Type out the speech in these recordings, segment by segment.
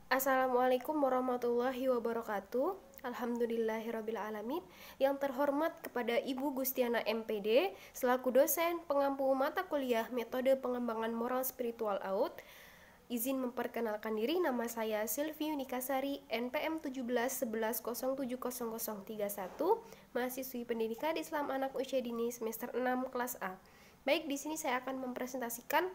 Assalamualaikum warahmatullahi wabarakatuh. Alhamdulillahirrabbilalamin. Yang terhormat kepada Ibu Gustiana MPD selaku dosen pengampu mata kuliah metode pengembangan moral spiritual AUD. Izin memperkenalkan diri, nama saya Sylvie Nikasari, NPM 1711070031, mahasiswi Pendidikan Islam Anak Usia Dini semester 6 kelas A. Baik, di sini saya akan mempresentasikan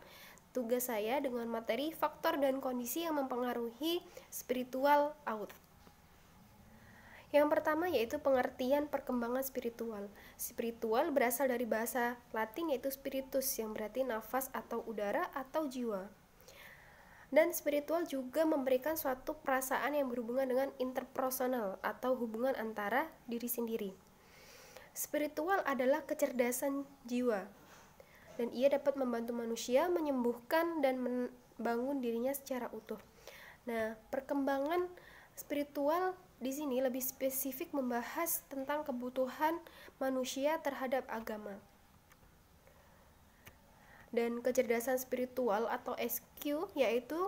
tugas saya dengan materi faktor dan kondisi yang mempengaruhi spiritual AUD. Yang pertama yaitu pengertian perkembangan spiritual. Spiritual berasal dari bahasa Latin yaitu spiritus, yang berarti nafas atau udara atau jiwa. Dan spiritual juga memberikan suatu perasaan yang berhubungan dengan interpersonal atau hubungan antara diri sendiri. Spiritual adalah kecerdasan jiwa, dan ia dapat membantu manusia menyembuhkan dan membangun dirinya secara utuh. Nah, perkembangan spiritual di sini lebih spesifik membahas tentang kebutuhan manusia terhadap agama. Dan kecerdasan spiritual atau SQ yaitu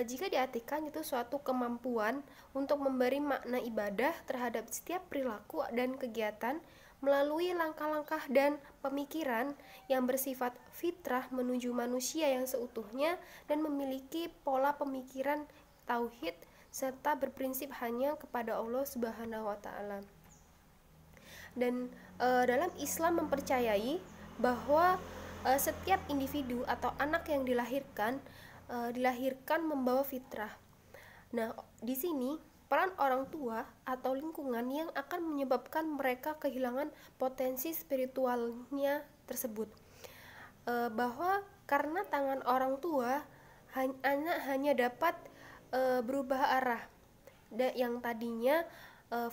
jika diartikan itu suatu kemampuan untuk memberi makna ibadah terhadap setiap perilaku dan kegiatan melalui langkah-langkah dan pemikiran yang bersifat fitrah menuju manusia yang seutuhnya dan memiliki pola pemikiran tauhid serta berprinsip hanya kepada Allah Subhanahu wa taala. Dan dalam Islam mempercayai bahwa setiap individu atau anak yang dilahirkan membawa fitrah. Nah, di sini peran orang tua atau lingkungan yang akan menyebabkan mereka kehilangan potensi spiritualnya tersebut. Bahwa karena tangan orang tua, anak hanya dapat berubah arah yang tadinya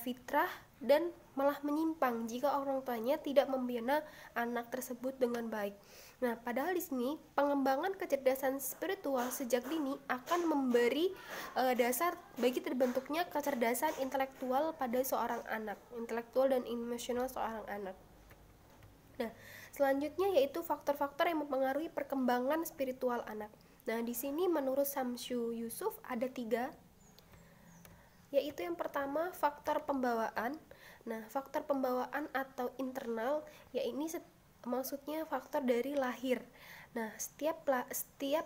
fitrah dan malah menyimpang jika orang tuanya tidak membina anak tersebut dengan baik. Nah, padahal di sini pengembangan kecerdasan spiritual sejak dini akan memberi dasar bagi terbentuknya kecerdasan intelektual pada seorang anak, intelektual dan emosional seorang anak. Nah, selanjutnya yaitu faktor-faktor yang mempengaruhi perkembangan spiritual anak. Nah, di sini menurut Samsu Yusuf ada 3, yaitu yang pertama faktor pembawaan. Nah, faktor pembawaan atau internal, yaitu maksudnya faktor dari lahir. Nah, setiap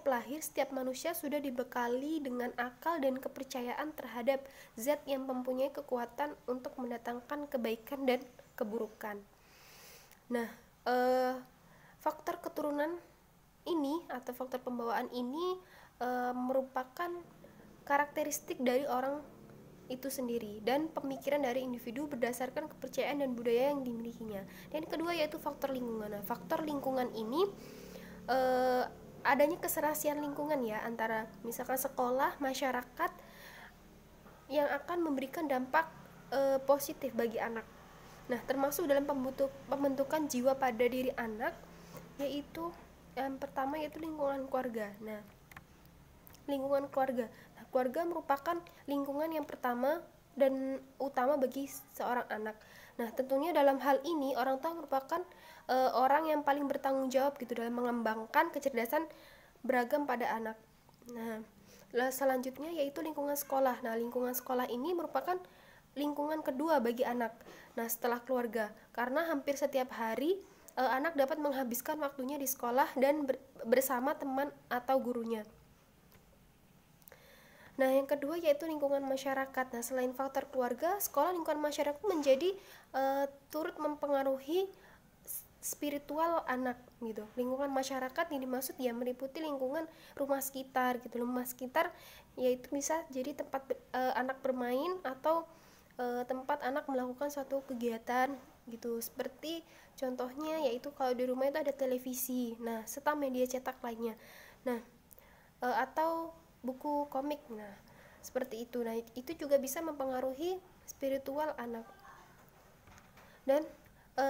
lahir, setiap manusia sudah dibekali dengan akal dan kepercayaan terhadap zat yang mempunyai kekuatan untuk mendatangkan kebaikan dan keburukan. Nah, faktor keturunan ini atau faktor pembawaan ini merupakan karakteristik dari orang itu sendiri dan pemikiran dari individu berdasarkan kepercayaan dan budaya yang dimilikinya. Dan kedua yaitu faktor lingkungan. Nah, faktor lingkungan ini adanya keserasian lingkungan ya, antara misalkan sekolah, masyarakat yang akan memberikan dampak positif bagi anak. Nah, termasuk dalam pembentukan jiwa pada diri anak, yaitu yang pertama yaitu lingkungan keluarga. Nah, lingkungan keluarga. Nah, keluarga merupakan lingkungan yang pertama dan utama bagi seorang anak. Nah, tentunya dalam hal ini orang tua merupakan orang yang paling bertanggung jawab gitu dalam mengembangkan kecerdasan beragam pada anak. Nah, selanjutnya yaitu lingkungan sekolah. Nah, lingkungan sekolah ini merupakan lingkungan kedua bagi anak. Nah, setelah keluarga, karena hampir setiap hari anak dapat menghabiskan waktunya di sekolah dan bersama teman atau gurunya. Nah, yang kedua yaitu lingkungan masyarakat. Nah, selain faktor keluarga, sekolah, lingkungan masyarakat menjadi turut mempengaruhi spiritual anak gitu. Lingkungan masyarakat yang dimaksud ya meliputi lingkungan rumah sekitar gitu. Rumah sekitar yaitu bisa jadi tempat anak bermain atau tempat anak melakukan suatu kegiatan gitu. Seperti contohnya yaitu kalau di rumah itu ada televisi, nah serta media cetak lainnya. Nah, atau buku komik. Nah, seperti itu. Nah, itu juga bisa mempengaruhi spiritual anak. Dan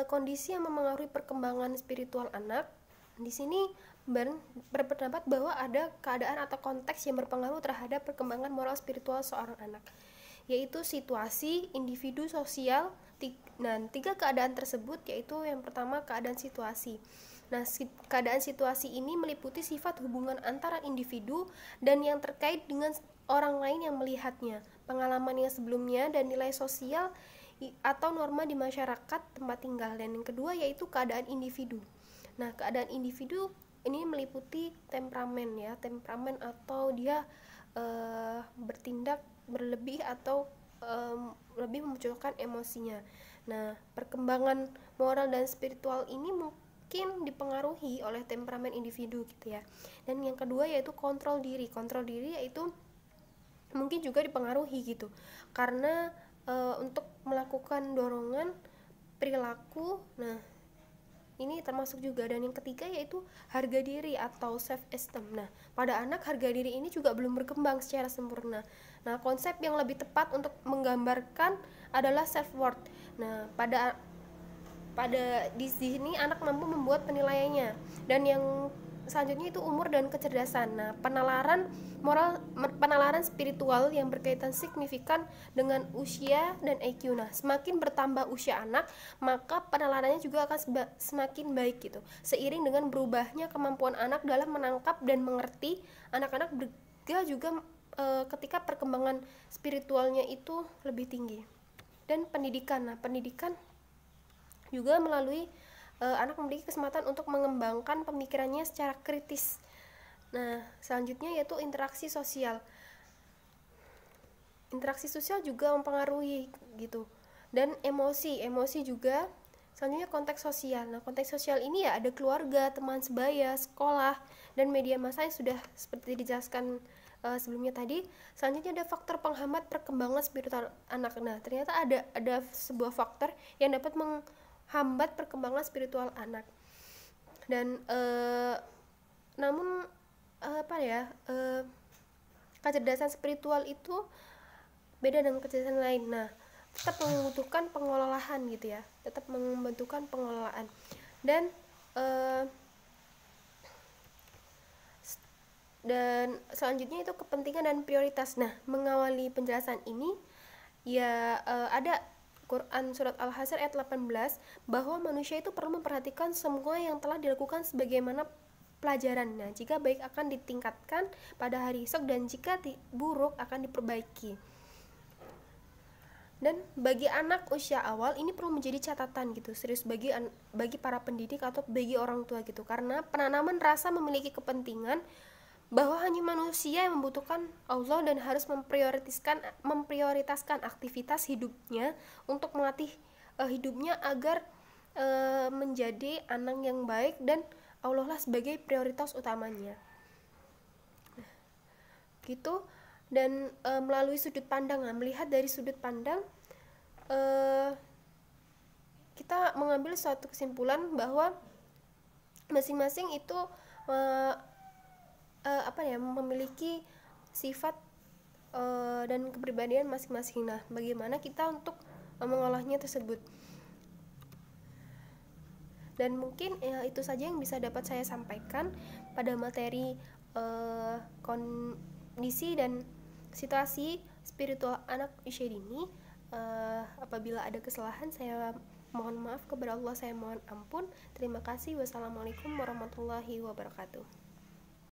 kondisi yang mempengaruhi perkembangan spiritual anak di sini berpendapat bahwa ada keadaan atau konteks yang berpengaruh terhadap perkembangan moral spiritual seorang anak, yaitu situasi, individu, sosial. Dan 3 keadaan tersebut yaitu yang pertama keadaan situasi. Nah, keadaan situasi ini meliputi sifat hubungan antara individu dan yang terkait dengan orang lain yang melihatnya, pengalaman yang sebelumnya, dan nilai sosial atau norma di masyarakat tempat tinggal. Dan yang kedua yaitu keadaan individu. Nah, keadaan individu ini meliputi temperamen ya, temperamen atau dia bertindak berlebih atau lebih memunculkan emosinya. Nah, perkembangan moral dan spiritual ini mungkin dipengaruhi oleh temperamen individu gitu ya. Dan yang kedua yaitu kontrol diri. Kontrol diri yaitu mungkin juga dipengaruhi gitu, karena untuk melakukan dorongan perilaku. Nah, ini termasuk juga. Dan yang ketiga yaitu harga diri atau self esteem. Nah, pada anak harga diri ini juga belum berkembang secara sempurna. Nah, konsep yang lebih tepat untuk menggambarkan adalah self worth. Nah, pada di sini anak mampu membuat penilaiannya. Dan yang selanjutnya itu umur dan kecerdasan. Nah, penalaran spiritual yang berkaitan signifikan dengan usia dan IQ. Nah, semakin bertambah usia anak, maka penalarannya juga akan semakin baik gitu. Seiring dengan berubahnya kemampuan anak dalam menangkap dan mengerti, anak-anak juga ketika perkembangan spiritualnya itu lebih tinggi. Dan pendidikan. Nah, pendidikan juga melalui anak memiliki kesempatan untuk mengembangkan pemikirannya secara kritis. Nah, selanjutnya yaitu interaksi sosial. Interaksi sosial juga mempengaruhi gitu. Dan emosi juga. Selanjutnya konteks sosial. Nah, konteks sosial ini ya ada keluarga, teman sebaya, sekolah, dan media massa yang sudah seperti dijelaskan sebelumnya tadi. Selanjutnya ada faktor penghambat perkembangan spiritual anak. Nah, ternyata ada sebuah faktor yang dapat menghambat perkembangan spiritual anak. Dan namun kecerdasan spiritual itu beda dengan kecerdasan lain. Nah, tetap membutuhkan pengolahan gitu ya, tetap membutuhkan pengolahan. Dan selanjutnya itu kepentingan dan prioritas. Nah, mengawali penjelasan ini ya ada Quran surat Al-Hasyr ayat 18 bahwa manusia itu perlu memperhatikan semua yang telah dilakukan sebagaimana pelajaran. Nah, jika baik akan ditingkatkan pada hari esok, dan jika buruk akan diperbaiki. Dan bagi anak usia awal ini perlu menjadi catatan gitu, serius bagi para pendidik atau bagi orang tua gitu, karena penanaman rasa memiliki kepentingan bahwa hanya manusia yang membutuhkan Allah dan harus memprioritaskan aktivitas hidupnya untuk melatih hidupnya agar menjadi anak yang baik, dan Allah lah sebagai prioritas utamanya. Nah, gitu. Dan melalui sudut pandang, melihat dari sudut pandang kita mengambil suatu kesimpulan bahwa masing-masing itu memiliki sifat dan kepribadian masing-masing. Nah, bagaimana kita untuk mengolahnya tersebut. Dan mungkin itu saja yang bisa dapat saya sampaikan pada materi kondisi dan situasi spiritual anak usia dini. Apabila ada kesalahan, saya mohon maaf kepada Allah, saya mohon ampun. Terima kasih. Wassalamualaikum warahmatullahi wabarakatuh.